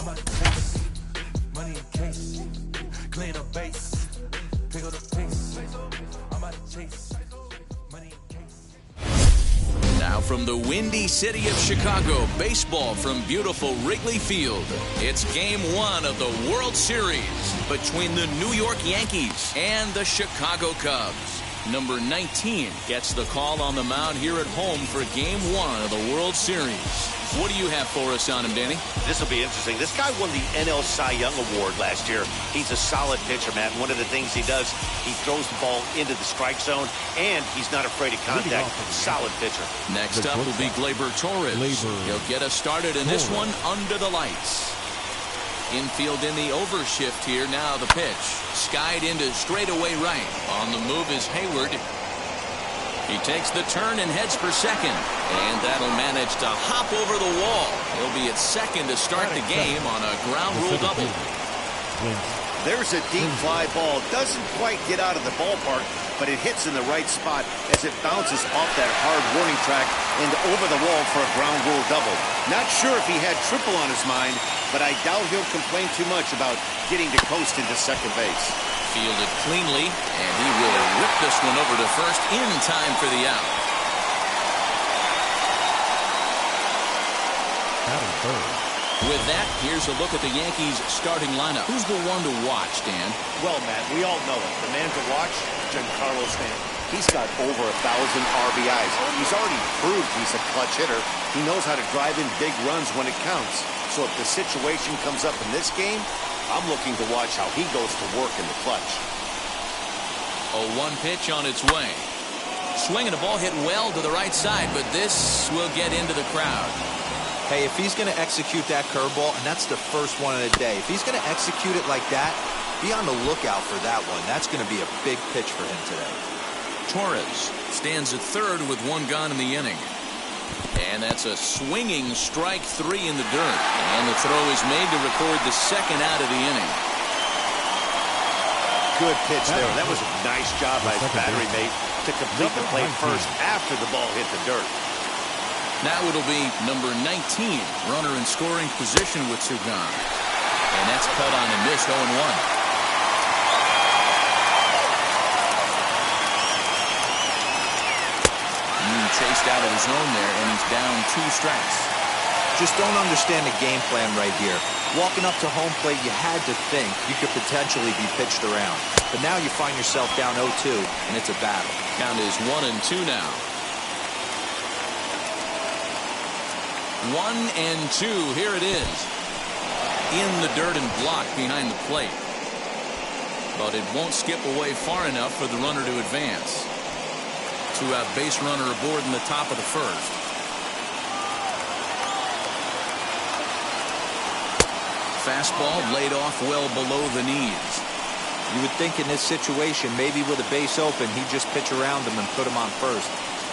I'm out to chase money in case, clean up base, pick up the pace. I'm out to chase money in case. Now from the windy city of Chicago, baseball from beautiful Wrigley Field. It's Game 1 of the World Series between the New York Yankees and the Chicago Cubs. Number 19 gets the call on the mound here at home for Game 1 of the World Series. What do you have for us on him, Danny? This will be interesting. This guy won the NL Cy Young Award last year. He's a solid pitcher, man. One of the things he does, he throws the ball into the strike zone, and he's not afraid of contact. Solid pitcher. Next up will be Gleyber Torres. He'll get us started in this one under the lights. Infield in the overshift here. Now the pitch. Skied into straightaway right. On the move is Hayward. He takes the turn and heads for second. And that'll manage to hop over the wall. He'll be at second to start the game on a ground rule double. There's a deep fly ball. Doesn't quite get out of the ballpark, but it hits in the right spot as it bounces off that hard warning track and over the wall for a ground rule double. Not sure if he had triple on his mind, but I doubt he'll complain too much about getting to coast into second base. Fielded cleanly, and he will rip this one over to first in time for the out. With that, here's a look at the Yankees starting lineup. Who's the one to watch, Dan? Well, Matt, we all know it. The man to watch, Giancarlo Stanton. He's got over 1,000 RBIs. He's already proved he's a clutch hitter. He knows how to drive in big runs when it counts. So if the situation comes up in this game, I'm looking to watch how he goes to work in the clutch. A 1 pitch on its way. Swinging a ball hit well to the right side, but this will get into the crowd. Hey, if he's going to execute that curveball, and that's the first one of the day, if he's going to execute it like that, be on the lookout for that one. That's going to be a big pitch for him today. Torres stands at third with 1 gone in the inning. And that's a swinging strike 3 in the dirt. And the throw is made to record the second out of the inning. Good pitch there. That was a nice job by his battery mate to complete the play first after the ball hit the dirt. Now it'll be number 19, runner in scoring position with Sugan. And that's cut on and missed 0-1. Chased out of the zone there, and he's down 2 strikes. Just don't understand the game plan right here. Walking up to home plate, you had to think you could potentially be pitched around. But now you find yourself down 0-2, and it's a battle. Count is 1-2 now. 1-2. Here it is. In the dirt and blocked behind the plate. But it won't skip away far enough for the runner to advance. 2-out base runner aboard in the top of the first. Fastball laid off well below the knees. You would think in this situation, maybe with a base open, he'd just pitch around him and put him on first.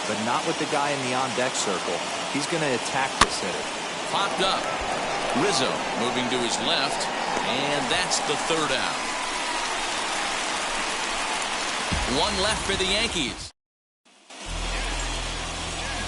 But not with the guy in the on-deck circle. He's going to attack this hitter. Popped up. Rizzo moving to his left, and that's the 3rd out. 1 left for the Yankees.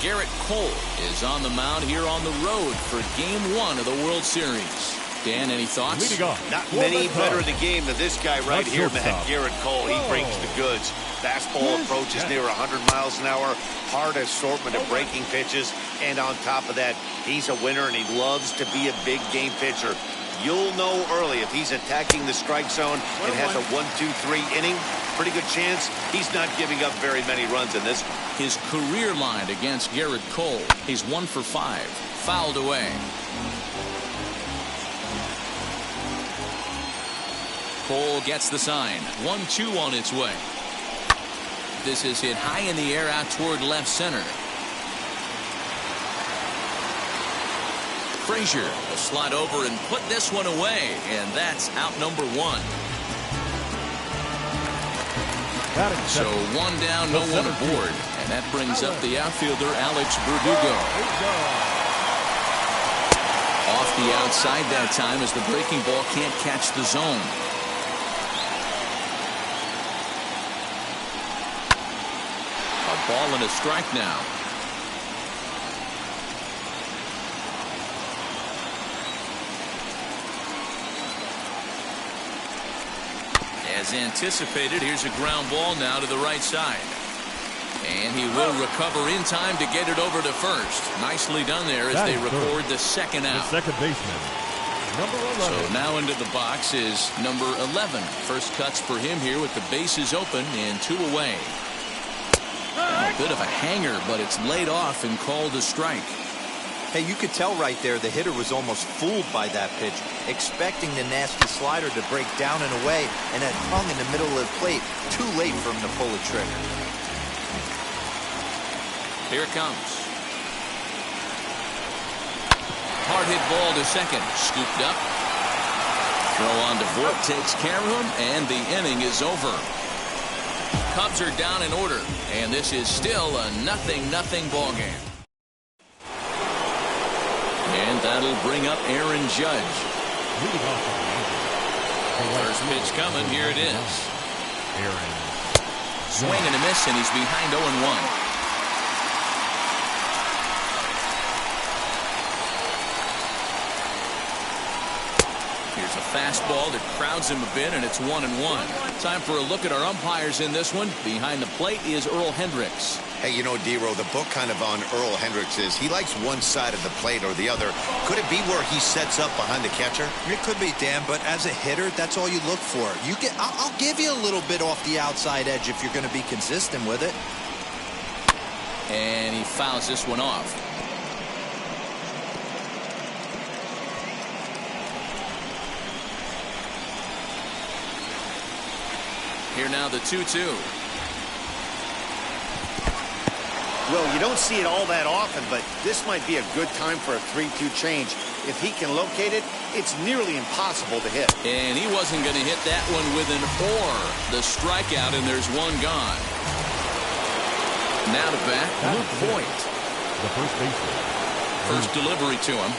Garrett Cole is on the mound here on the road for Game 1 of the World Series. Dan, any thoughts? Not many better in the game than this guy right here, Matt. Garrett Cole, he brings the goods. Fastball approaches near 100 miles an hour. Hard assortment of breaking pitches. And on top of that, he's a winner, and he loves to be a big game pitcher. You'll know early if he's attacking the strike zone and has a 1-2-3 inning. Pretty good chance he's not giving up very many runs in this. His career line against Garrett Cole. He's 1 for 5. Fouled away. Cole gets the sign. 1-2 on its way. This is hit high in the air out toward left center. Frazier will slide over and put this one away, and that's out number 1. So 1 down, no one aboard, and that brings up the outfielder Alex Verdugo. Off the outside that time as the breaking ball can't catch the zone. A ball and a strike now. As anticipated, here's a ground ball now to the right side. And he will recover in time to get it over to first. Nicely done there as they record the second out. The second baseman, number 11. So now into the box is number 11. First cuts for him here with the bases open and 2 away. A bit of a hanger, but it's laid off and called a strike. Hey, you could tell right there the hitter was almost fooled by that pitch, expecting the nasty slider to break down and away, and it hung in the middle of the plate. Too late for him to pull the trigger. Here it comes. Hard hit ball to second. Scooped up. Throw on to Voit takes care of him, and the inning is over. Cubs are down in order, and this is still a 0-0 ball game. And that'll bring up Aaron Judge. First pitch coming. Here it is. Aaron. Swing and a miss, and he's behind 0-1. Here's a fastball that crowds him a bit, and it's 1-1. Time for a look at our umpires in this one. Behind the plate is Earl Hendricks. Hey, you know, D-Row, the book kind of on Earl Hendricks is he likes one side of the plate or the other. Could it be where he sets up behind the catcher? It could be, Dan, but as a hitter, that's all you look for. I'll give you a little bit off the outside edge if you're going to be consistent with it. And he fouls this one off. Here now the 2-2. Well, you don't see it all that often, but this might be a good time for a 3-2 change. If he can locate it, it's nearly impossible to hit. And he wasn't going to hit that one with an or. The strikeout, and there's one gone. Now to bat, Luke Voit. The first baseman. First delivery to him.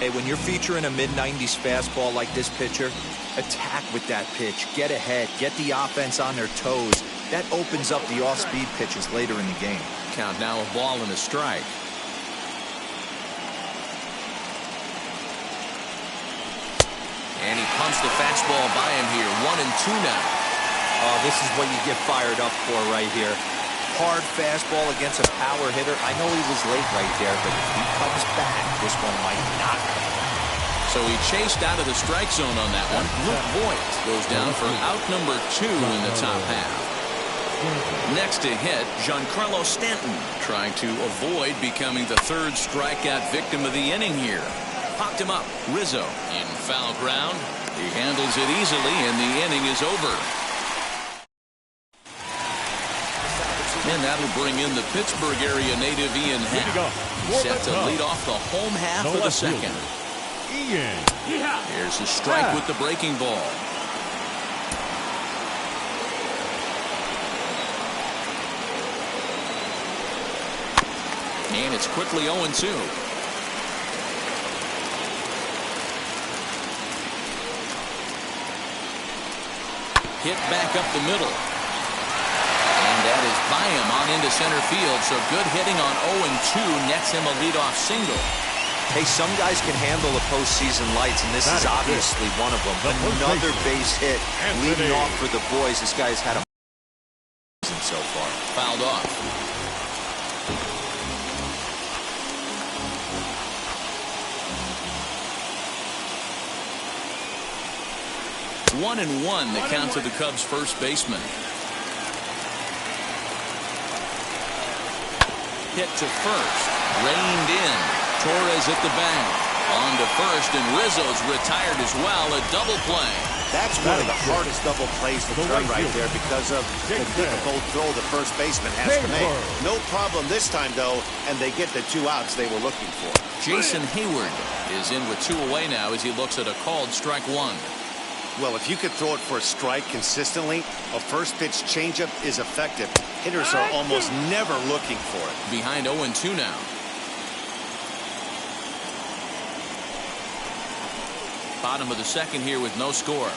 Hey, when you're featuring a mid-90s fastball like this pitcher, attack with that pitch. Get ahead. Get the offense on their toes. That opens up the off-speed pitches later in the game. Count now a ball and a strike. And he pumps the fastball by him here. 1-2 now. Oh, this is what you get fired up for right here. Hard fastball against a power hitter. I know he was late right there, but if he comes back, this one might not come back. So he chased out of the strike zone on that one. Luke Voit goes down for out number 2 in the top half. Next to hit, Giancarlo Stanton, trying to avoid becoming the third strikeout victim of the inning here. Popped him up. Rizzo in foul ground. He handles it easily, and the inning is over. And that'll bring in the Pittsburgh area native Ian Happ. Set to lead off the home half of the second. Ian. Here's a strike with the breaking ball. And it's quickly 0-2. Hit back up the middle. And that is by him on into center field. So good hitting on 0-2 nets him a leadoff single. Hey, some guys can handle the postseason lights, and this is obviously one of them. Another base hit leading off for the boys. This guy's had a season so far. Fouled off. One and one, the count to the Cubs' first baseman. Hit to first, reined in. Torres at the bag. On to first, and Rizzo's retired as well. A double play. That's one of the hardest double plays to turn right there because of the difficult throw the first baseman has to make. No problem this time, though, and they get the 2 outs they were looking for. Jason Hayward is in with 2 away now as he looks at a called strike 1. Well, if you could throw it for a strike consistently, a first pitch changeup is effective. Hitters are almost never looking for it. Behind 0-2 now. Bottom of the second here with no score.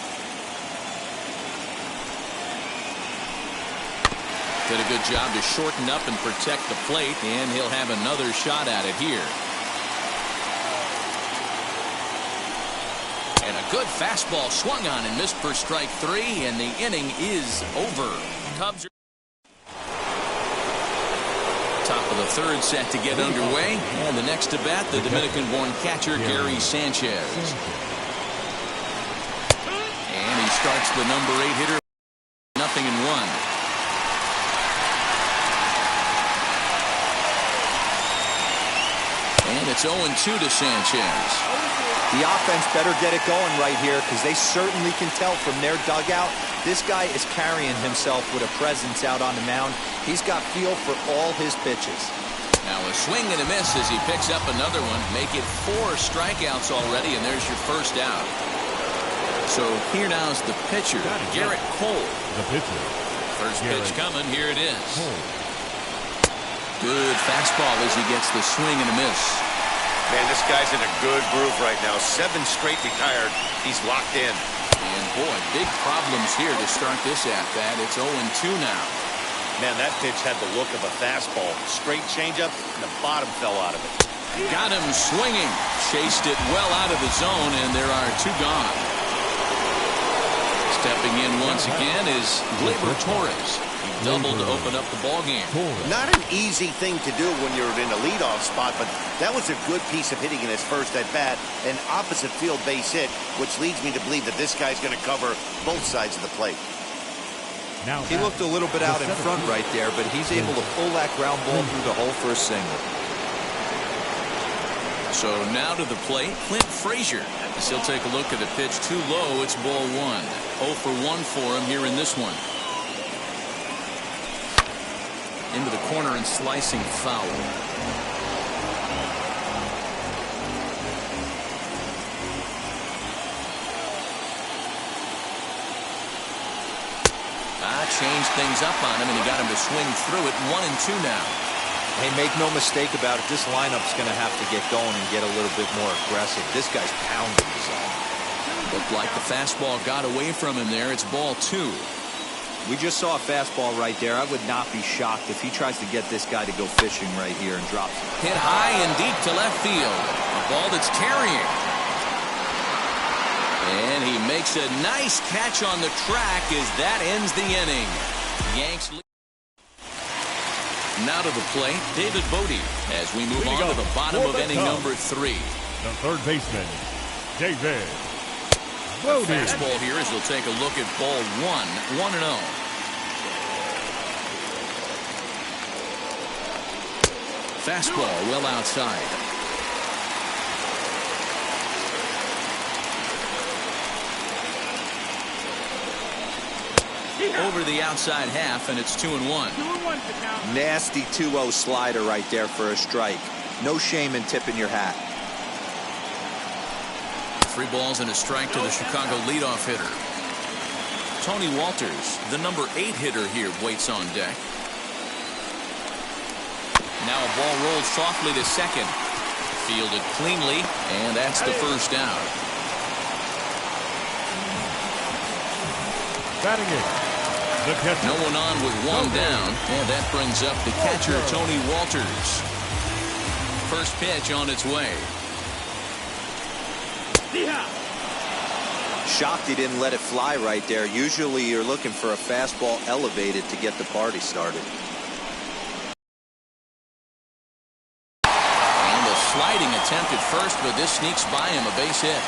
Did a good job to shorten up and protect the plate, and he'll have another shot at it here. And a good fastball swung on and missed for strike 3, and the inning is over. Cubs are top of the third set to get underway. And the next to bat, the Dominican-born catcher, Gary Sanchez. And he starts the number 8 hitter. 0-1. And it's 0-2 to Sanchez. The offense better get it going right here because they certainly can tell from their dugout this guy is carrying himself with a presence out on the mound. He's got feel for all his pitches. Now a swing and a miss as he picks up another one. Make it 4 strikeouts already, and there's your first out. So here now is the pitcher, Garrett Cole. The pitcher. First pitch coming. Here it is. Good fastball as he gets the swing and a miss. Man, this guy's in a good groove right now. 7 straight retired. He's locked in. And boy, big problems here to start this at-bat. It's 0-2 now. Man, that pitch had the look of a fastball. Straight changeup, and the bottom fell out of it. Got him swinging. Chased it well out of the zone, and there are 2 gone. Stepping in once again is Gleyber Torres. He doubled to open up the ball game. Not an easy thing to do when you're in a leadoff spot, but that was a good piece of hitting in his first at-bat. An opposite field base hit, which leads me to believe that this guy's going to cover both sides of the plate. Now He looked a little bit out in front right there, but he's able to pull that ground ball through the hole for a single. So now to the plate, Clint Frazier. As he'll take a look at the pitch too low, it's ball 1. 0 for 1 for him here in this one. Into the corner and slicing foul. Changed things up on him, and he got him to swing through it. 1-2 now. Hey, make no mistake about it. This lineup's going to have to get going and get a little bit more aggressive. This guy's pounding the zone. Looked like the fastball got away from him there. It's ball 2. We just saw a fastball right there. I would not be shocked if he tries to get this guy to go fishing right here and drops it. Hit high and deep to left field. A ball that's carrying. And he makes a nice catch on the track as that ends the inning. Yanks lead. Now to the plate, David Bodie, as we move on to the bottom of inning number 3. The third baseman, David Bodie. Fastball here as he'll take a look at ball 1, 1-0. Fastball well outside. Over the outside half, and it's 2-1. Nasty 2-0 slider right there for a strike. No shame in tipping your hat. 3 balls and a strike to the Chicago leadoff hitter. Tony Walters, the number 8 hitter here, waits on deck. Now a ball rolled softly to second. Fielded cleanly, and that's the first out. batting it. No one on with 1 down, and that brings up the catcher, Tony Walters. First pitch on its way. Shocked he didn't let it fly right there. Usually you're looking for a fastball elevated to get the party started. And a sliding attempt at first, but this sneaks by him, a base hit.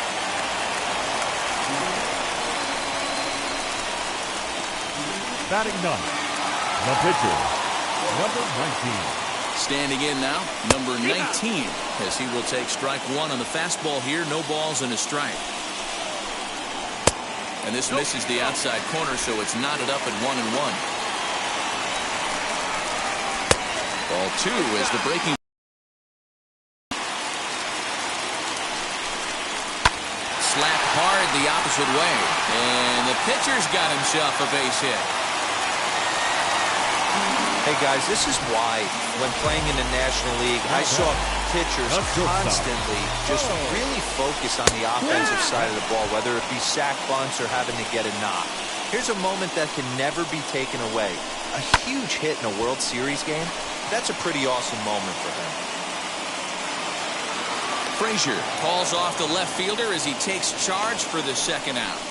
Batting ninth, the pitcher, number 19. Standing in now, number 19, as he will take strike 1 on the fastball here. No balls and a strike. And this misses the outside corner, so it's knotted up at 1-1. Ball 2 is the breaking. Slapped hard the opposite way, and the pitcher's got himself a base hit. Hey guys, this is why when playing in the National League, I saw pitchers constantly just really focus on the offensive side of the ball, whether it be sack bunts or having to get a knock. Here's a moment that can never be taken away. A huge hit in a World Series game. That's a pretty awesome moment for him. Frazier calls off the left fielder as he takes charge for the second out.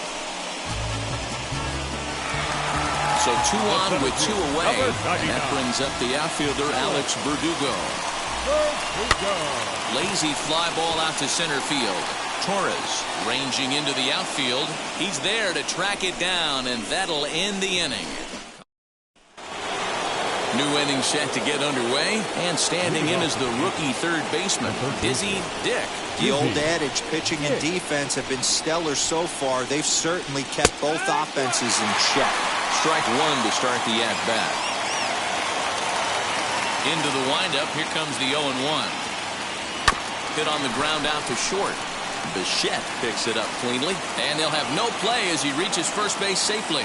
So 2 on with 2 away, and that brings up the outfielder Alex Verdugo. Lazy fly ball out to center field. Torres ranging into the outfield. He's there to track it down, and that'll end the inning. New inning set to get underway, and standing in is the rookie third baseman, Dizzy Dick. The old adage, pitching and defense have been stellar so far. They've certainly kept both offenses in check. Strike 1 to start the at-bat. Into the windup, here comes the 0-1. Hit on the ground out to short. Bichette picks it up cleanly, and they'll have no play as he reaches first base safely.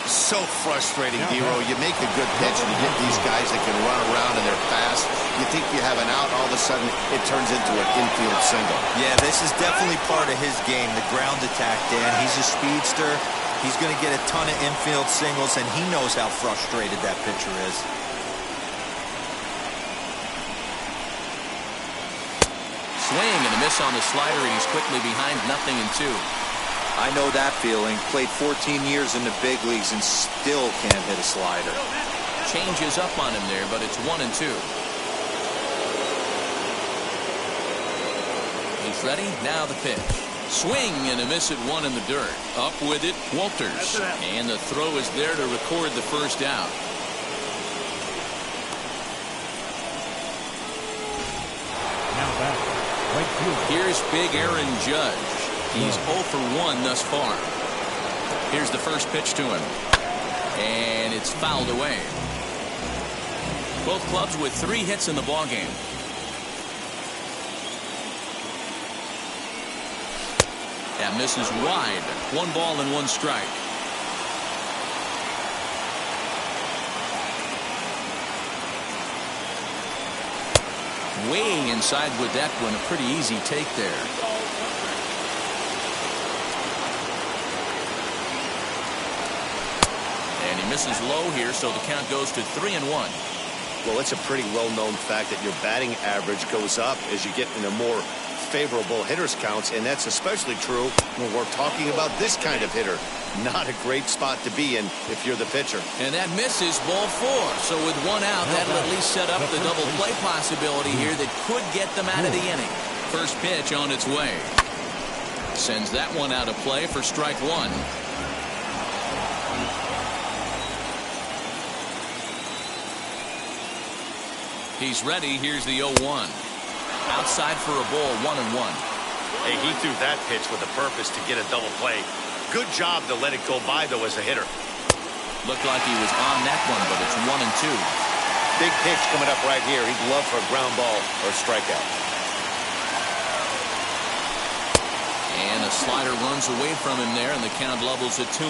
So frustrating, Hero. You make a good pitch and you get these guys that can run around and they're fast. You think you have an out, all of a sudden it turns into an infield single. Yeah, this is definitely part of his game, the ground attack, Dan. He's a speedster. He's going to get a ton of infield singles, and he knows how frustrated that pitcher is. Swing and a miss on the slider, and he's quickly behind 0-2. I know that feeling. Played 14 years in the big leagues and still can't hit a slider. Changes up on him there, but it's 1-2. He's ready. Now the pitch. Swing and a miss at 1 in the dirt. Up with it, Walters. And the throw is there to record the first out. Now back. Right field. Here's big Aaron Judge. He's 0 for 1 thus far. Here's the first pitch to him. And it's fouled away. Both clubs with 3 hits in the ballgame. That misses wide. 1 ball and 1 strike. Way inside with that one. A pretty easy take there. And he misses low here, so the count goes to 3-1. Well, it's a pretty well-known fact that your batting average goes up as you get into more favorable hitters counts, and that's especially true when we're talking about this kind of hitter. Not a great spot to be in if you're the pitcher. And that misses ball 4. So with 1 out, that'll at least set up the double play possibility here that could get them out of the inning. First pitch on its way. Sends that one out of play for strike 1. He's ready. Here's the 0-1. Outside for a ball, 1-1. Hey, he threw that pitch with a purpose to get a double play. Good job to let it go by, though, as a hitter. Looked like he was on that one, but it's 1-2. Big pitch coming up right here. He'd love for a ground ball or a strikeout. And a slider runs away from him there, and the count levels at 2-2.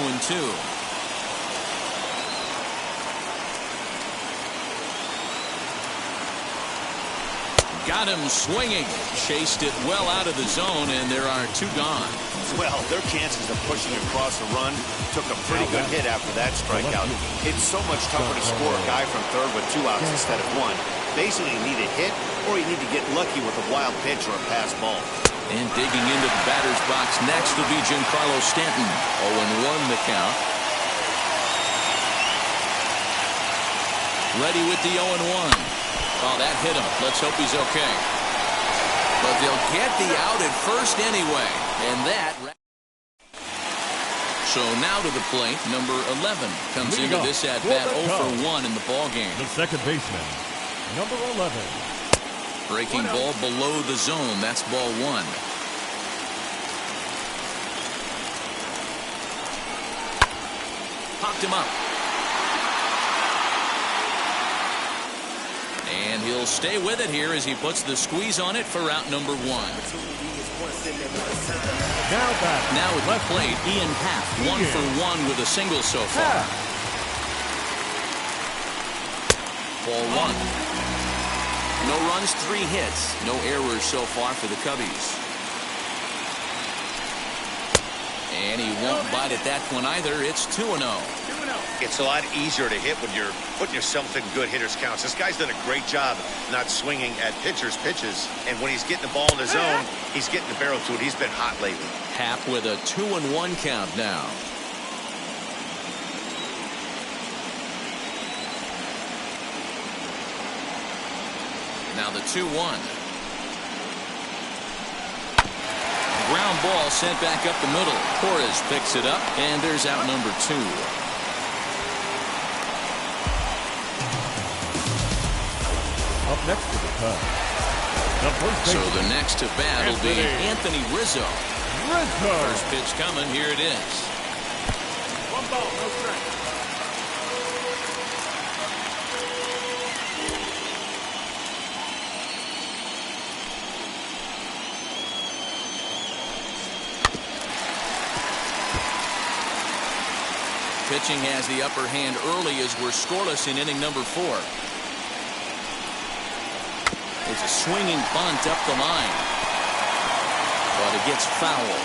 Got him swinging. Chased it well out of the zone, and there are 2 gone. Well, their chances of pushing across the run took a pretty good hit after that strikeout. It's so much tougher to score a guy from third with 2 outs instead of 1. Basically, you need a hit, or you need to get lucky with a wild pitch or a pass ball. And digging into the batter's box next will be Giancarlo Stanton. 0-1 the count. Ready with the 0-1. Oh, that hit him. Let's hope he's okay. But they'll get the out at first anyway. And that... So now to the plate, number 11 comes into this at-bat 0 for 1 in the ballgame. The second baseman, number 11. Breaking ball below the zone. That's ball 1. Popped him up. And he'll stay with it here as he puts the squeeze on it for out number 1. Now at the plate, Ian Happ, 1 for 1 with a single so far. Ball 1. No runs, 3 hits. No errors so far for the Cubbies. And he won't bite at that one either. It's 2-0. It's a lot easier to hit when you're putting yourself in good hitters counts. This guy's done a great job not swinging at pitchers' pitches. And when he's getting the ball in his zone, he's getting the barrel to it. He's been hot lately. Happ with a 2-1 count now. Now the 2-1. Ground ball sent back up the middle. Torres picks it up, and there's out number 2. Up next to the Cubs, the first So baseman, the next to bat will be Anthony Rizzo. Rizzo. First pitch coming. Here it is. 1 ball, no strike. Pitching has the upper hand early as we're scoreless in inning number 4. It's a swinging bunt up the line, but it gets foul.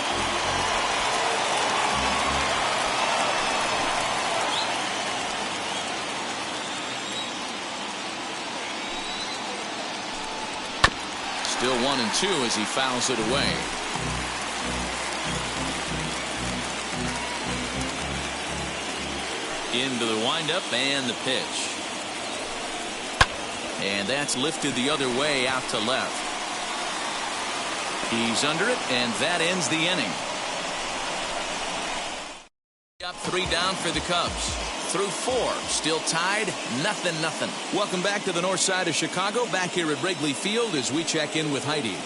Still 1-2 as he fouls it away. Into the windup and the pitch. And that's lifted the other way out to left. He's under it, and that ends the inning. Up 3 down for the Cubs. Through 4, still tied, 0-0. Welcome back to the north side of Chicago, back here at Wrigley Field as we check in with Heidi.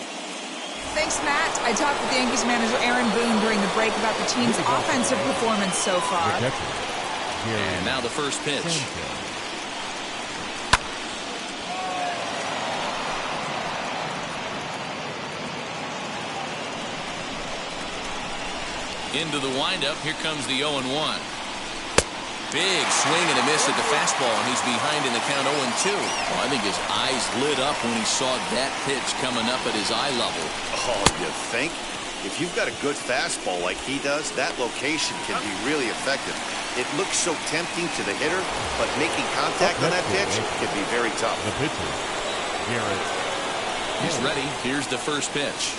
Thanks, Matt. I talked with the Yankees manager Aaron Boone during the break about the team's offensive performance so far. And now the first pitch. Into the windup. Here comes the 0-1. Big swing and a miss at the fastball, and he's behind in the count 0-2. Well, I think his eyes lit up when he saw that pitch coming up at his eye level. Oh, you think? If you've got a good fastball like he does, that location can be really effective. It looks so tempting to the hitter, but making contact on that pitch can be very tough. The pitcher, Garrett. He's ready. Here's the first pitch.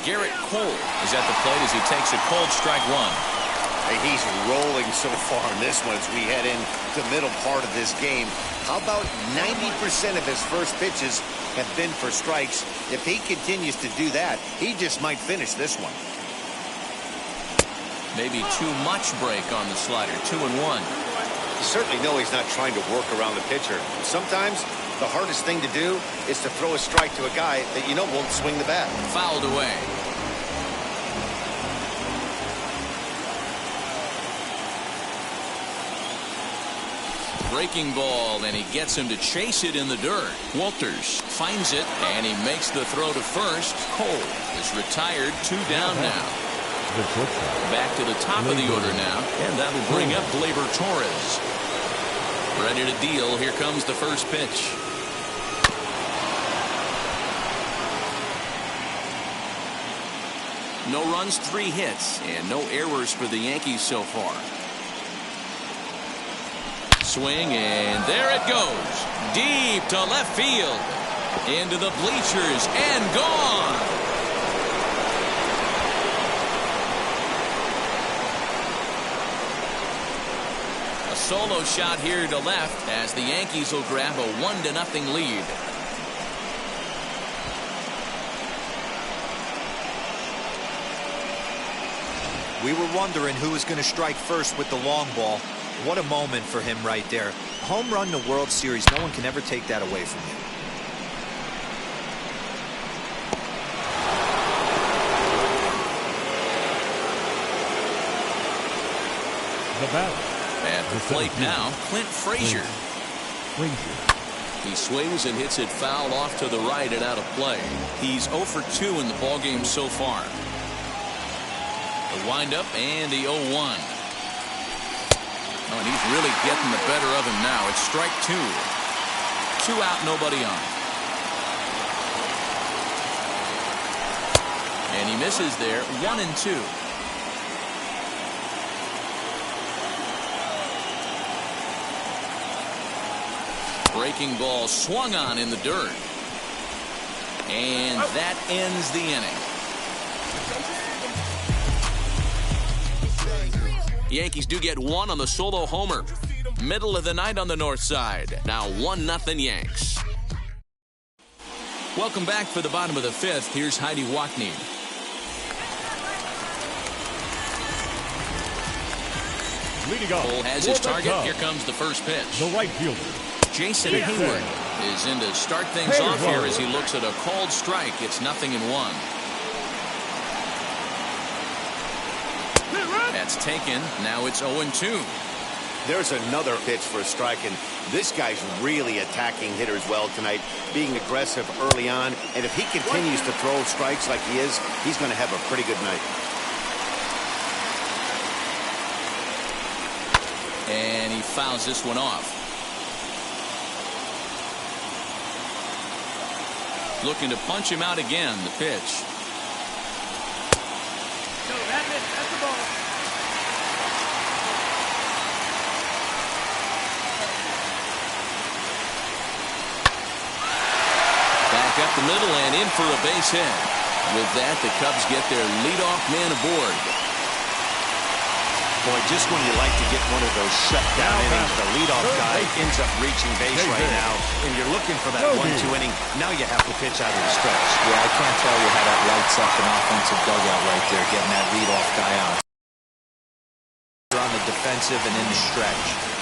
Garrett Cole is at the plate as he takes a cold strike 1. Hey, he's rolling so far in this one as we head in the middle part of this game. How about 90% of his first pitches have been for strikes? If he continues to do that, he just might finish this one. Maybe too much break on the slider. 2-1. You certainly know he's not trying to work around the pitcher. Sometimes the hardest thing to do is to throw a strike to a guy that you know won't swing the bat. Fouled away. Breaking ball, and he gets him to chase it in the dirt. Walters finds it, and he makes the throw to first. Cole is retired. 2 down now. Back to the top of the order now, and that'll bring up Gleyber Torres. Ready to deal. Here comes the first pitch. No runs, 3 hits, and no errors for the Yankees so far. Swing, and there it goes. Deep to left field. Into the bleachers, and gone. A solo shot here to left as the Yankees will grab a 1-0 lead. We were wondering who was going to strike first with the long ball. What a moment for him right there. Home run in the World Series. No one can ever take that away from you. The batter. At the plate now, Clint Frazier. He swings and hits it foul off to the right and out of play. He's 0 for 2 in the ballgame so far. The windup and the 0-1. Oh, and he's really getting the better of him now. It's strike 2. 2 out, nobody on. And he misses there. 1-2. Breaking ball swung on in the dirt. And that ends the inning. Yankees do get one on the solo homer. Middle of the night on the north side. Now 1-0 Yanks. Welcome back for the bottom of the fifth. Here's Heidi Wackney. Leading off. Cole has his target. Here comes the first pitch. The right fielder. Jason Hayward is in to start things off here as he looks at a called strike. It's 0-1. That's taken. Now it's 0-2. There's another pitch for a strike, and this guy's really attacking hitters well tonight, being aggressive early on. And if he continues to throw strikes like he is, he's going to have a pretty good night. And he fouls this one off. Looking to punch him out again. The pitch. No, that's it. That's the ball. Back up the middle and in for a base hit. With that, the Cubs get their leadoff man aboard. Boy, just when you like to get one of those shutdown innings, the leadoff guy ends up reaching base right now, and you're looking for that 1-2 inning. Now you have to pitch out of the stretch. Yeah, I can't tell you how that lights up an offensive dugout right there, getting that leadoff guy out. You're on the defensive and in the stretch.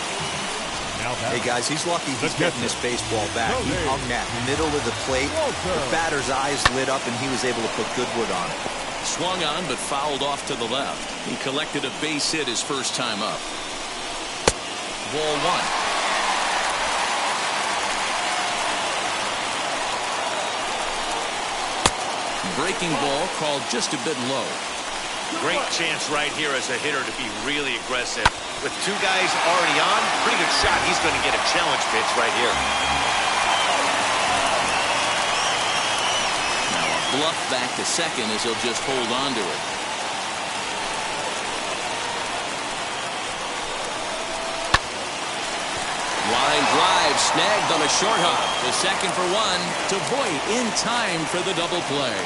Hey, guys, he's lucky he's getting this baseball back. He hung that middle of the plate. The batter's eyes lit up, and he was able to put good wood on it. Swung on, but fouled off to the left. He collected a base hit his first time up. Ball one. Breaking ball called just a bit low. Great chance right here as a hitter to be really aggressive. With two guys already on, pretty good shot. He's going to get a challenge pitch right here. Now a bluff back to second as he'll just hold on to it. Line drive snagged on a short hop. The second for one to Voit in time for the double play.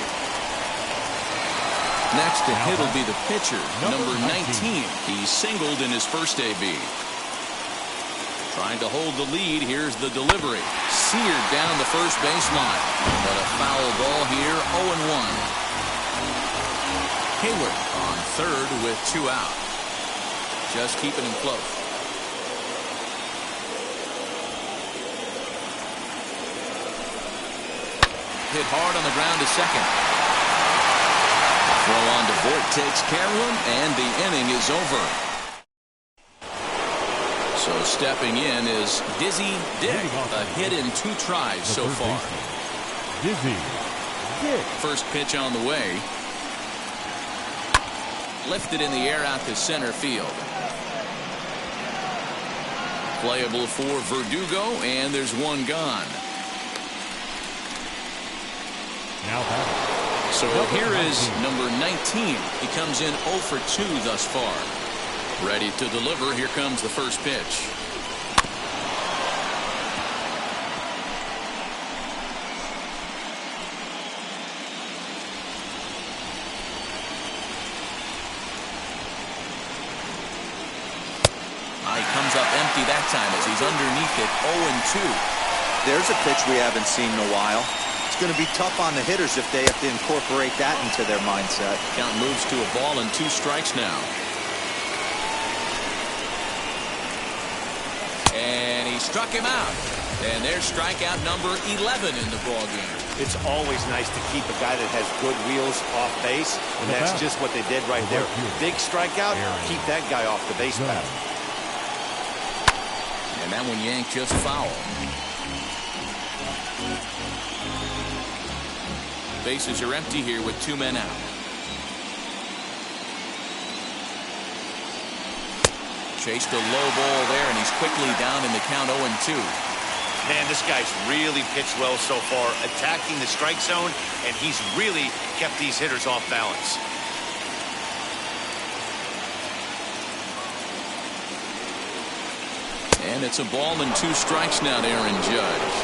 Next to hit will be the pitcher, number 19. He singled in his first AB. Trying to hold the lead. Here's the delivery. Seared down the first baseline. But a foul ball here, 0-1. Hayward on third with 2 out. Just keeping him close. Hit hard on the ground to second. Throw on to Voit takes care of him, and the inning is over. So stepping in is Dizzy Dick, a hit in 2 tries so far. Dizzy Dick. First pitch on the way. Lifted in the air out to center field. Playable for Verdugo, and there's one gone. Now batting. So here is number 19. He comes in 0 for 2 thus far. Ready to deliver. Here comes the first pitch. He comes up empty that time as he's underneath it, 0-2. There's a pitch we haven't seen in a while. It's going to be tough on the hitters if they have to incorporate that into their mindset. Count moves to a ball and 2 strikes now. And he struck him out. And there's strikeout number 11 in the ballgame. It's always nice to keep a guy that has good wheels off base, and that's just what they did right there. Big strikeout, keep that guy off the base path. And that one yanked just foul. Bases are empty here with 2 men out. Chased a low ball there, and he's quickly down in the count 0-2. Man, this guy's really pitched well so far, attacking the strike zone, and he's really kept these hitters off balance. And And it's a ball and 2 strikes now to Aaron Judge.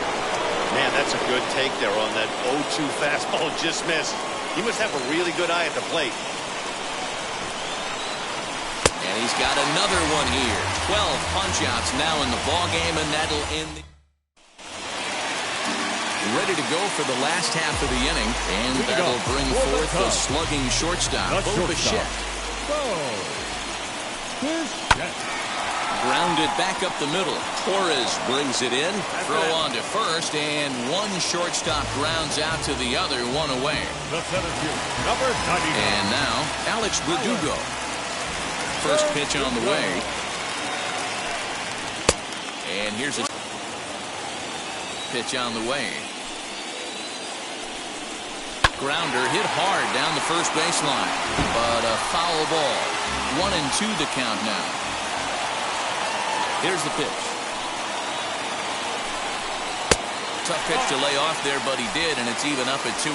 Man, that's a good take there on that 0-2 fastball. Just missed. He must have a really good eye at the plate. And he's got another one here. 12 punch-outs now in the ballgame, and that'll end the... Ready to go for the last half of the inning, and that'll bring forth the slugging shortstop, Bichette. Grounded back up the middle. Torres brings it in. Throw on to first, and one shortstop grounds out to the other, one away. And now, Alex Verdugo. First pitch on the way. And here's a pitch on the way. Grounder hit hard down the first baseline, but a foul ball. 1-2 the count now. Here's the pitch. Tough pitch to lay off there, but he did, and it's even up at 2-2.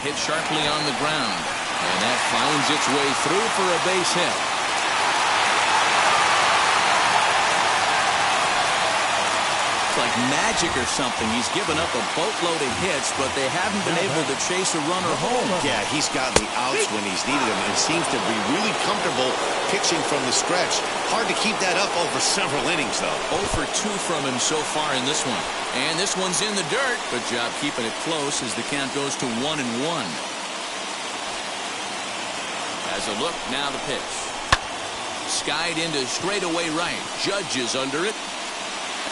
Hit sharply on the ground, and that finds its way through for a base hit. It's like magic or something. He's given up a boatload of hits, but they haven't been able to chase a runner home. Yeah, he's gotten the outs when he's needed them and seems to be really comfortable pitching from the stretch. Hard to keep that up over several innings, though. 0 for 2 from him so far in this one. And this one's in the dirt. Good job keeping it close as the count goes to 1-1. As a look, now the pitch. Skied into straightaway right. Judge is under it.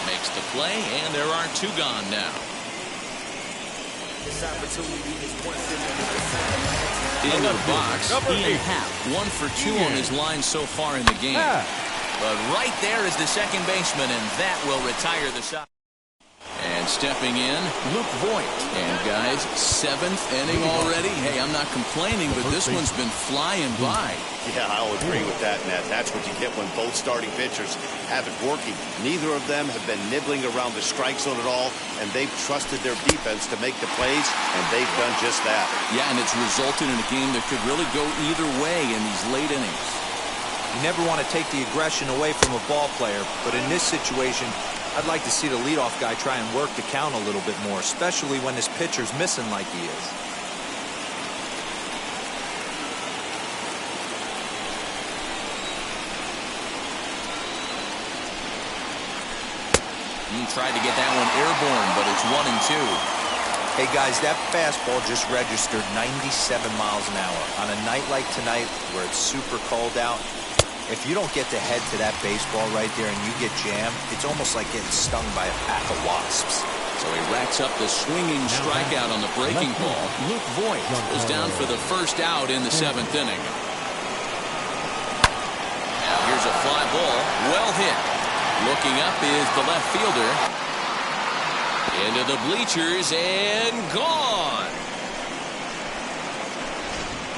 Makes the play, and there are 2 gone now. Into the box, Ian Happ, 1 for 2 on his line so far in the game. But right there is the second baseman, and that will retire the side. And stepping in, Luke Voigt. And guys, 7th inning already. Hey, I'm not complaining, but this one's been flying by. Yeah, I'll agree with that, Matt. That's what you get when both starting pitchers have it working. Neither of them have been nibbling around the strike zone at all, and they've trusted their defense to make the plays, and they've done just that. Yeah, and it's resulted in a game that could really go either way in these late innings. You never want to take the aggression away from a ball player, but in this situation, I'd like to see the leadoff guy try and work the count a little bit more, especially when his pitcher's missing like he is. He tried to get that one airborne, but it's 1-2. Hey guys, that fastball just registered 97 miles an hour. On a night like tonight where it's super cold out, if you don't get to head to that baseball right there and you get jammed, it's almost like getting stung by a pack of wasps. So he racks up the swinging strikeout on the breaking ball. Luke Voigt is down for the first out in the 7th inning. Now here's a fly ball, well hit. Looking up is the left fielder. Into the bleachers and gone.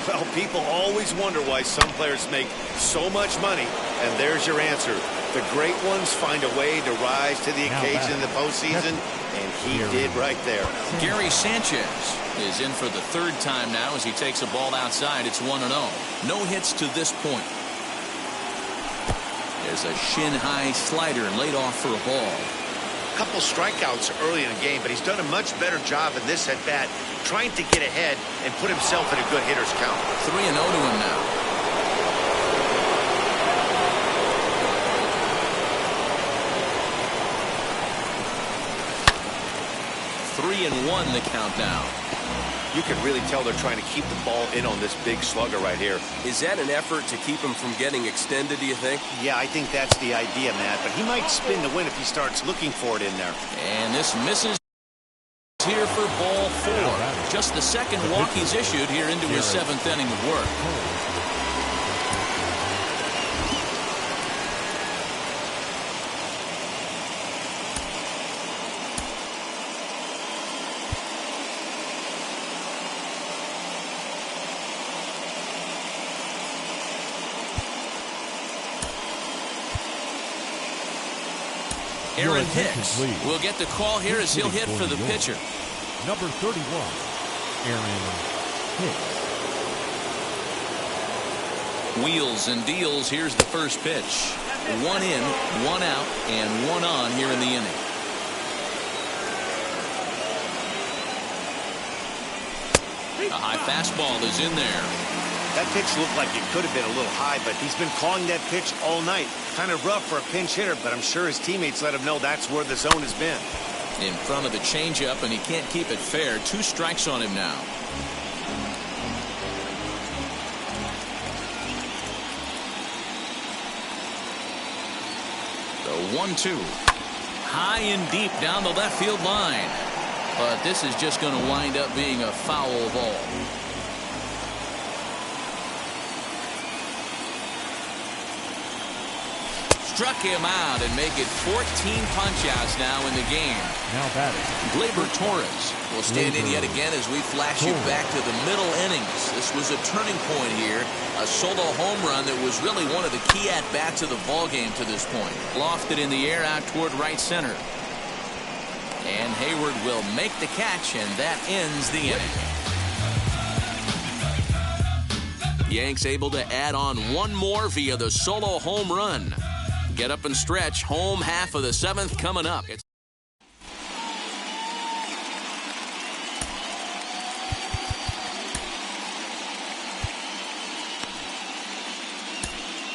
Well, people always wonder why some players make so much money, and there's your answer. The great ones find a way to rise to the occasion in the postseason, and he did right there. Gary Sanchez is in for the 3rd time now as he takes a ball outside. It's 1-0. No hits to this point. There's a shin-high slider laid off for a ball. Couple strikeouts early in the game, but he's done a much better job in this at-bat trying to get ahead and put himself in a good hitter's count. 3-0 to him now. Three and 1 the count now. You can really tell they're trying to keep the ball in on this big slugger right here. Is that an effort to keep him from getting extended, do you think? Yeah, I think that's the idea, Matt. But he might spin the win if he starts looking for it in there. And this misses here for ball 4. Just the 2nd walk he's issued here into his 7th inning of work. Aaron Hicks will get the call here as he'll hit for the pitcher. Number 31, Aaron Hicks. Wheels and deals. Here's the first pitch. 1 in, 1 out, and 1 on here in the inning. A high fastball is in there. That pitch looked like it could have been a little high, but he's been calling that pitch all night. Kind of rough for a pinch hitter, but I'm sure his teammates let him know that's where the zone has been. In front of the changeup, and he can't keep it fair. 2 strikes on him now. The 1-2. High and deep down the left field line. But this is just going to wind up being a foul ball. Struck him out and make it 14 punch-outs now in the game. Now batting, Gleyber Torres will stand in yet again as we flash you back to the middle innings. This was a turning point here. A solo home run that was really one of the key at-bats of the ballgame to this point. Lofted in the air out toward right center. And Hayward will make the catch, and that ends the inning. Yanks able to add on 1 more via the solo home run. Get up and stretch. Home half of the 7th coming up.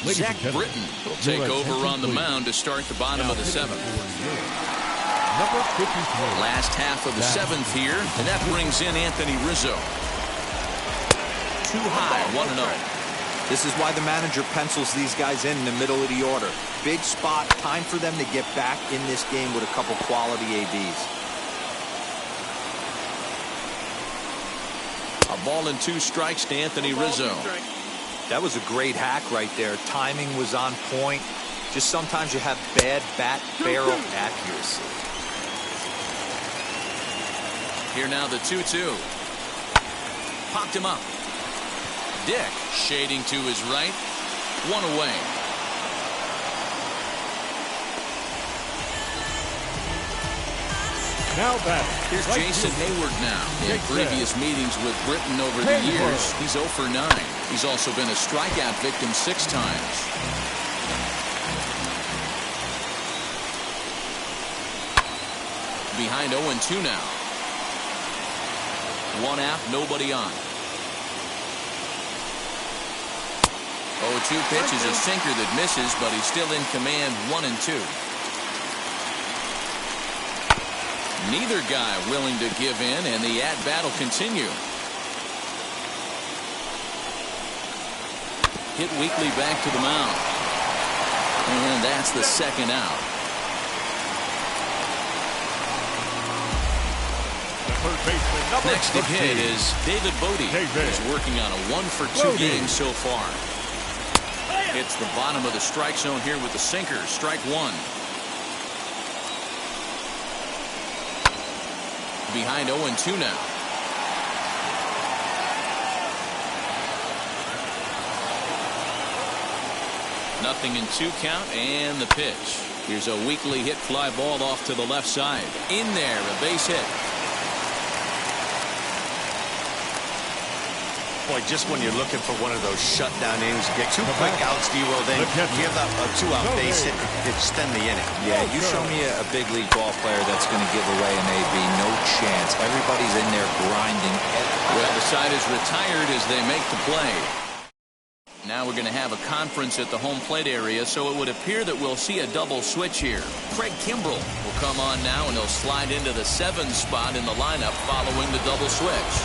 Zach Britton will take over on the mound to start the bottom of the 7th. number 53. Last half of the 7th here, and that brings in Anthony Rizzo. Too high, 1-0. This is why the manager pencils these guys in the middle of the order. Big spot, time for them to get back in this game with a couple quality ABs. A ball and 2 strikes to Anthony Rizzo. That was a great hack right there. Timing was on point. Just sometimes you have bad bat barrel accuracy. Here now the 2-2. Popped him up. Dick shading to his right. 1 away. Now back. Here's Jason Hayward now. In previous meetings with Britton over the years, he's 0 for 9. He's also been a strikeout victim 6 times. Behind 0-2 now. 1 out, nobody on. 0-2 pitch is a sinker that misses, but he's still in command. 1-2. Neither guy willing to give in, and the at-bat will continue. Hit weakly back to the mound. And that's the 2nd out. Next to hit is David Bodie. He's working on a 1 for 2 game so far. Hits the bottom of the strike zone here with the sinker. Strike 1. Behind 0-2 now. Nothing in 2 count, and the pitch. Here's a weakly hit fly ball off to the left side. In there, a base hit. Boy, just when you're looking for one of those shutdown innings, get 2 quick outs, D-Roll, then give up a 2-out base hit to extend the inning. Yeah, you show me a big league ball player that's going to give away an AB. No chance. Everybody's in there grinding. Well, the side is retired as they make the play. Now we're going to have a conference at the home plate area, so it would appear that we'll see a double switch here. Craig Kimbrell will come on now, and he'll slide into the 7th spot in the lineup following the double switch.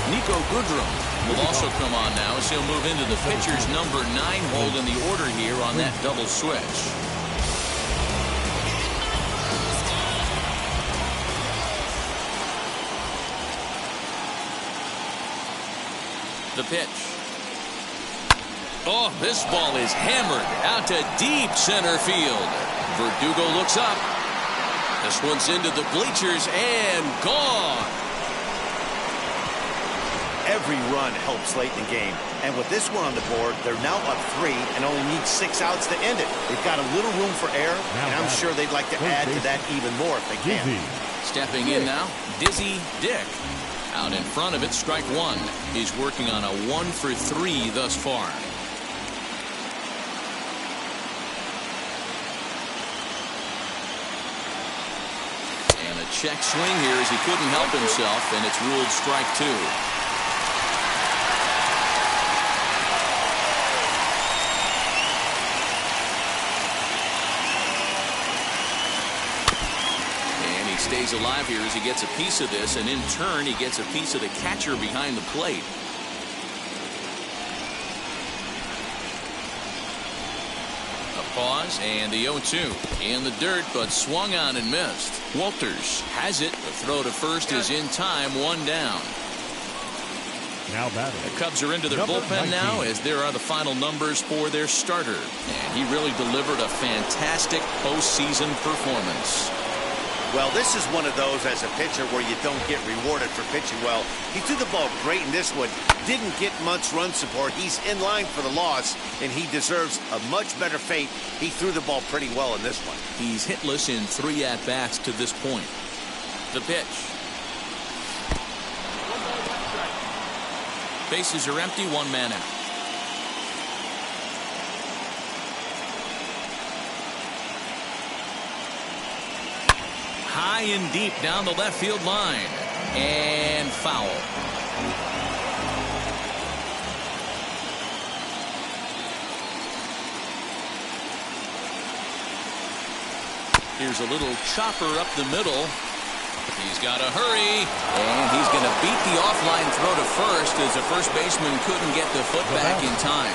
Nico Goodrum will also come on now as he'll move into the pitcher's number 9 hold in the order here on that double switch. The pitch. Oh, this ball is hammered out to deep center field. Verdugo looks up. This one's into the bleachers and gone. Every run helps late in the game. And with this one on the board, they're now up 3 and only need 6 outs to end it. They've got a little room for error, and I'm sure they'd like to add to that even more if they can. Stepping in now, Dizzy Dick. Out in front of it, strike 1. He's working on a 1 for 3 thus far. A check swing here as he couldn't help himself, and it's ruled strike 2. And he stays alive here as he gets a piece of this, and in turn he gets a piece of the catcher behind the plate. Pause, and the 0-2 in the dirt, but swung on and missed. Walters has it. The throw to first is in time, 1 down. Now batting. The Cubs are into their bullpen 19. Now, as there are the final numbers for their starter. And he really delivered a fantastic postseason performance. Well, this is one of those as a pitcher where you don't get rewarded for pitching well. He threw the ball great in this one. Didn't get much run support. He's in line for the loss, and he deserves a much better fate. He threw the ball pretty well in this one. He's hitless in 3 at-bats to this point. The pitch. Bases are empty, 1 man out. High and deep down the left field line. And foul. Here's a little chopper up the middle. He's got to hurry. And he's going to beat the offline throw to first as the first baseman couldn't get the foot back in time.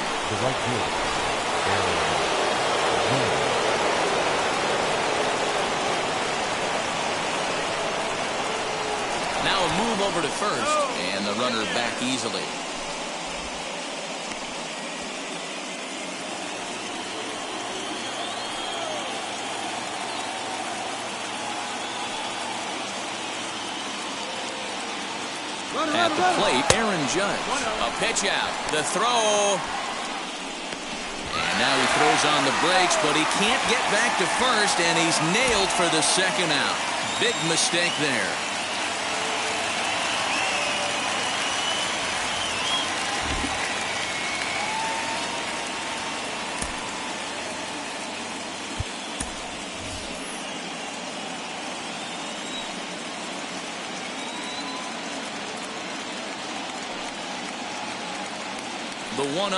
Now a move over to first, and the runner back easily. At the plate, Aaron Judge. A pitch out. The throw. And now he throws on the brakes, but he can't get back to first, and he's nailed for the second out. Big mistake there. The 1-0.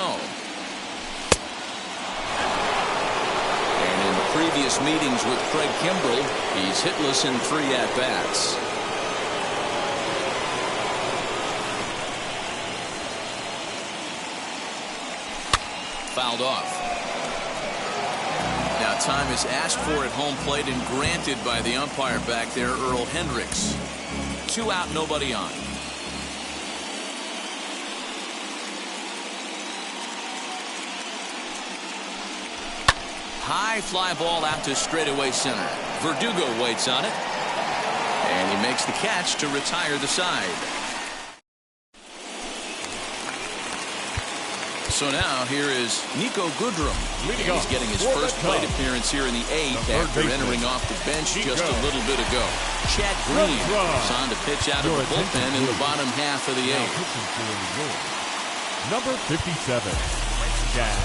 And in previous meetings with Craig Kimbrell, he's hitless in 3 at-bats. Fouled off. Now time is asked for at home plate and granted by the umpire back there, Earl Hendricks. 2 out, nobody on. High fly ball out to straightaway center. Verdugo waits on it. And he makes the catch to retire the side. So now here is Nico Goodrum. He's getting his first plate appearance here in the 8th after entering off the bench just a little bit ago. Chad Green is on to pitch out of the bullpen in the bottom half of the 8th. Number 57, Chad.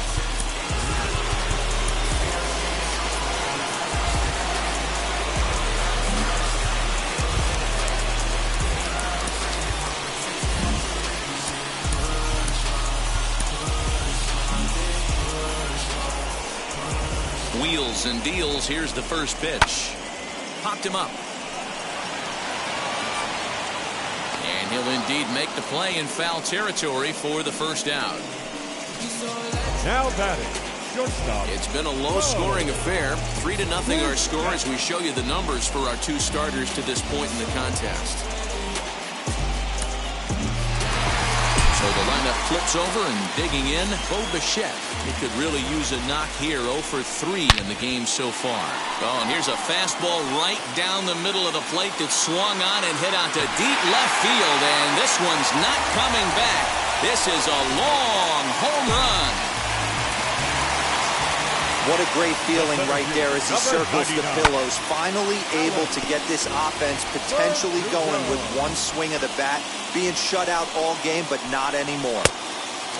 Wheels and deals. Here's the first pitch. Popped him up. And he'll indeed make the play in foul territory for the first out. Now batting, shortstop. It's been a low-scoring affair. 3-0 our score as we show you the numbers for our 2 starters to this point in the contest. So the lineup flips over and digging in, Bo Bichette. He could really use a knock here. 0 for 3 in the game so far. Oh, and here's a fastball right down the middle of the plate that swung on and hit onto deep left field. And this one's not coming back. This is a long home run. What a great feeling right there as he circles the pillows. Finally able to get this offense potentially going with 1 swing of the bat. Being shut out all game, but not anymore.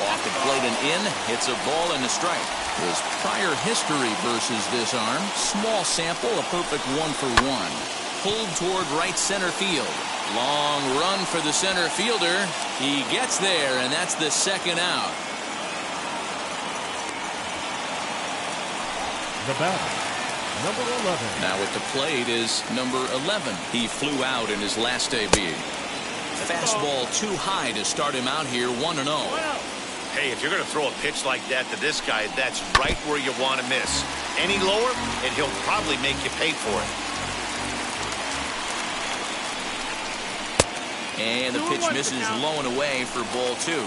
Off the plate and in. Hits a ball and a strike. His prior history versus this arm. Small sample, a perfect 1 for 1. pulled toward right center field. Long run for the center fielder. He gets there, and that's the second out. The batter, number 11. Now at the plate is number 11. He flew out in his last AB. Fastball too high to start him out here, 1-0. Hey, if you're going to throw a pitch like that to this guy, that's right where you want to miss. Any lower, and he'll probably make you pay for it. And the pitch misses low and away for ball 2.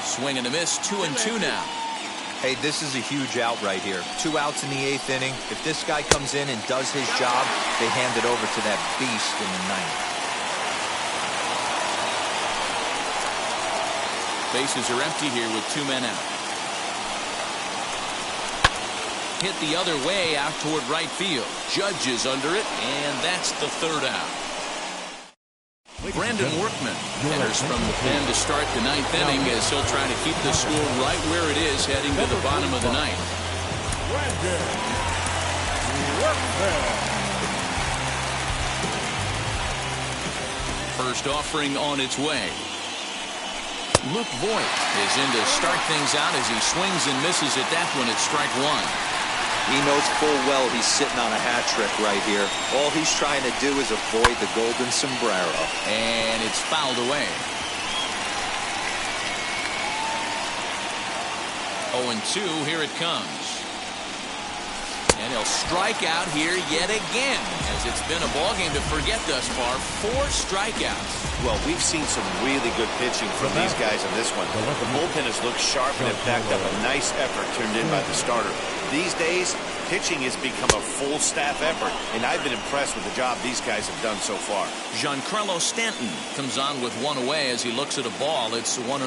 Swing and a miss, 2-2 now. Hey, this is a huge out right here. 2 outs in the 8th inning. If this guy comes in and does his job, they hand it over to that beast in the 9th. Bases are empty here with 2 men out. Hit the other way out toward right field. Judge is under it, and that's the 3rd out. Brandon Workman enters from the pen to start the 9th inning as he'll try to keep the score right where it is heading to the bottom of the 9th. Brandon Workman. First offering on its way. Luke Voigt is in to start things out as he swings and misses at that one at strike 1. He knows full well he's sitting on a hat trick right here. All he's trying to do is avoid the golden sombrero. And it's fouled away. 0-2, here it comes. And he'll strike out here yet again, as it's been a ballgame to forget thus far. 4 strikeouts. Well, we've seen some really good pitching from these guys in this one. The bullpen has looked sharp and have backed up a nice effort turned in by the starter. These days, pitching has become a full staff effort, and I've been impressed with the job these guys have done so far. Giancarlo Stanton comes on with 1 away as he looks at a ball. It's 1-0.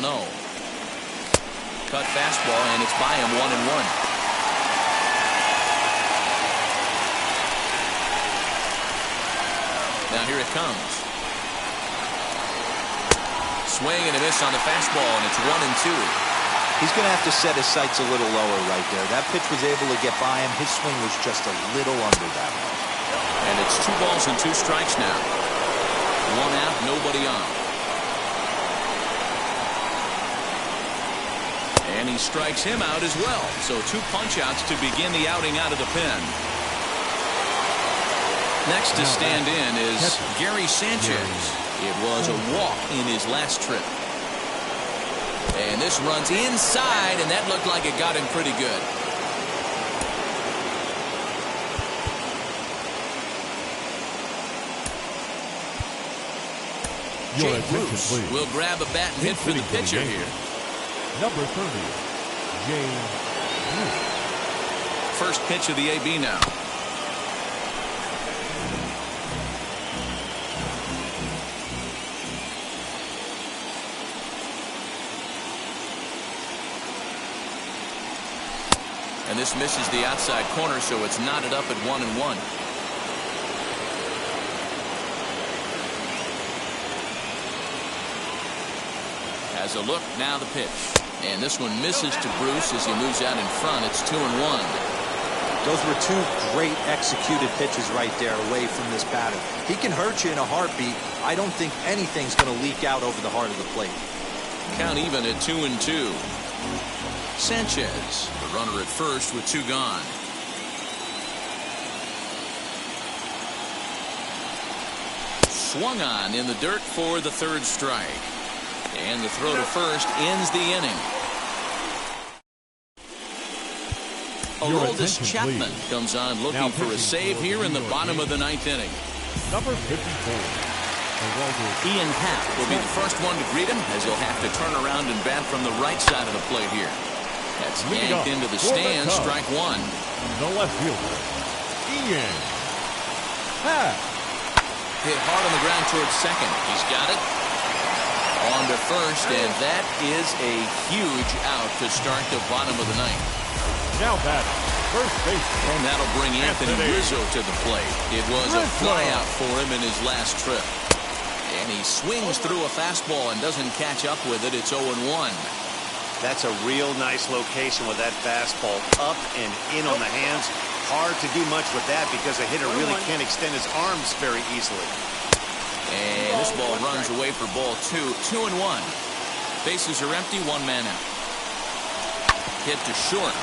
Cut fastball, and it's by him 1-1. Now here it comes. Swing and a miss on the fastball, and it's 1-2. He's going to have to set his sights a little lower right there. That pitch was able to get by him. His swing was just a little under that one. And it's 2 balls and 2 strikes now. 1 out, nobody on. And he strikes him out as well. So 2 punch-outs to begin the outing out of the pen. Next to stand in is Gary Sanchez. It was a walk in his last trip. And this runs inside, and that looked like it got him pretty good. Jake Bruce will grab a bat and hit for the pitcher here. Number 30, James Bruce. First pitch of the AB now. And this misses the outside corner, so it's knotted up at 1-1. Has a look, now the pitch. And this one misses to Bruce as he moves out in front. It's 2-1. Those were 2 great executed pitches right there away from this batter. He can hurt you in a heartbeat. I don't think anything's going to leak out over the heart of the plate. Count even at 2-2. Sanchez, the runner at first with 2 gone. Swung on in the dirt for the 3rd strike. And the throw to first ends the inning. Aroldis Chapman comes on looking for a save here in the bottom of the 9th inning. Number 54. Ian Happ will be the first one to greet him as he'll have to turn around and bat from the right side of the plate here. That's yanked into the stand, strike 1. The left fielder, Ian Happ. Hit hard on the ground towards second. He's got it. On to first, and that is a huge out to start the bottom of the 9th. Now batting, first base. And that'll bring Anthony Rizzo to the plate. It was a flyout for him in his last trip. And he swings through a fastball and doesn't catch up with it. It's 0-1. That's a real nice location with that fastball up and in on the hands. Hard to do much with that because a hitter really can't extend his arms very easily. And this ball runs away for ball 2. 2-1. Bases are empty, one man out. Hit to short.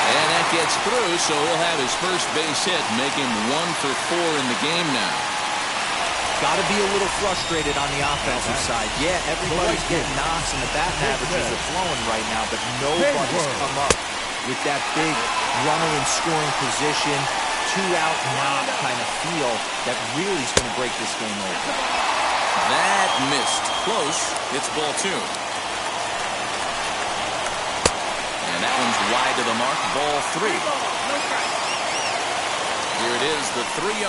And that gets through, so he'll have his first base hit, make him 1 for 4 in the game now. Got to be a little frustrated on the offensive side. Yeah, everybody's getting knocks and the batting averages are flowing right now, but nobody's come up with that big runner in scoring position, 2-out knock kind of feel that really is going to break this game over. That missed. Close. It's ball 2. And that one's wide to the mark. Ball 3. Here it is, the 3-0.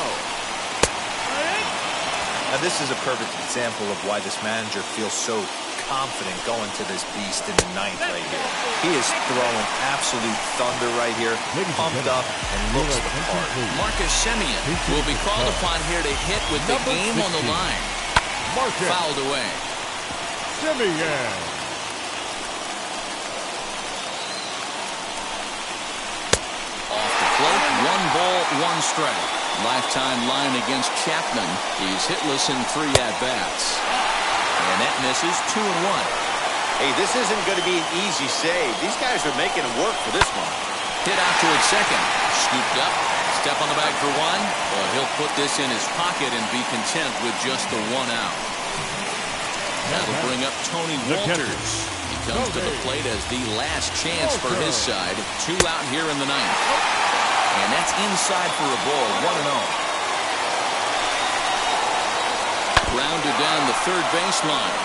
Now, this is a perfect example of why this manager feels so confident going to this beast in the 9th right here. He is throwing absolute thunder right here, pumped up, and looks the part. Marcus Semien will be called upon here to hit with the game on the line. Fouled away. Semien. Off the plate, 1 ball, 1 strike. Lifetime line against Chapman. He's hitless in 3 at-bats. And that misses. 2-1. Hey, this isn't going to be an easy save. These guys are making him work for this one. Hit out toward second. Scooped up. Step on the bag for 1. Well, he'll put this in his pocket and be content with just the 1 out. That'll bring up Tony Walters. He comes to the plate as the last chance for his side. 2 out here in the 9th. And that's inside for a ball. 1-0. Grounded down the third baseline.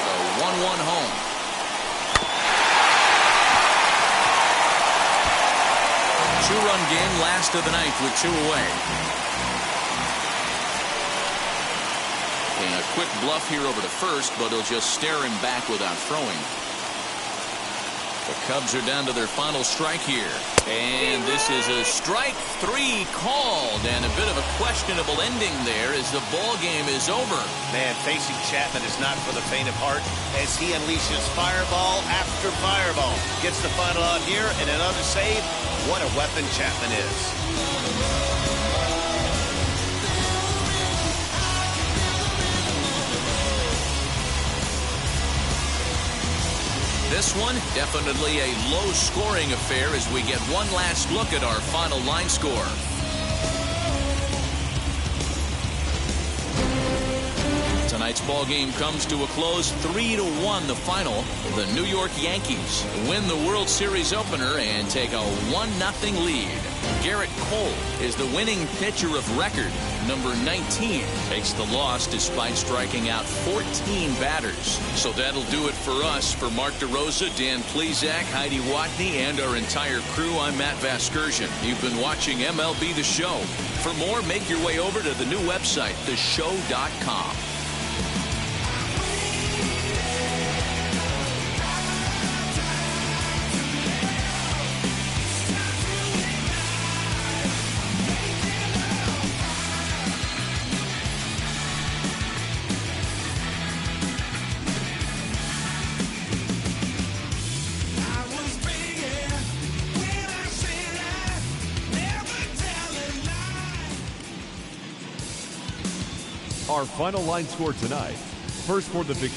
The 1-1 home. Two-run game, last of the 9th with 2 away. And a quick bluff here over to first, but he'll just stare him back without throwing. The Cubs are down to their final strike here. And this is a strike 3 called, and a bit of a questionable ending there as the ball game is over. Man, facing Chapman is not for the faint of heart as he unleashes fireball after fireball. Gets the final out here and another save. What a weapon Chapman is. This one, definitely a low-scoring affair as we get one last look at our final line score. Tonight's ball game comes to a close, 3-1 the final. The New York Yankees win the World Series opener and take a 1-0 lead. Garrett Cole is the winning pitcher of record. Number 19 takes the loss despite striking out 14 batters. So that'll do it for us. For Mark DeRosa, Dan Plezak, Heidi Watney, and our entire crew, I'm Matt Vasgersian. You've been watching MLB The Show. For more, make your way over to the new website, theshow.com. Our final line score tonight. First for the victory.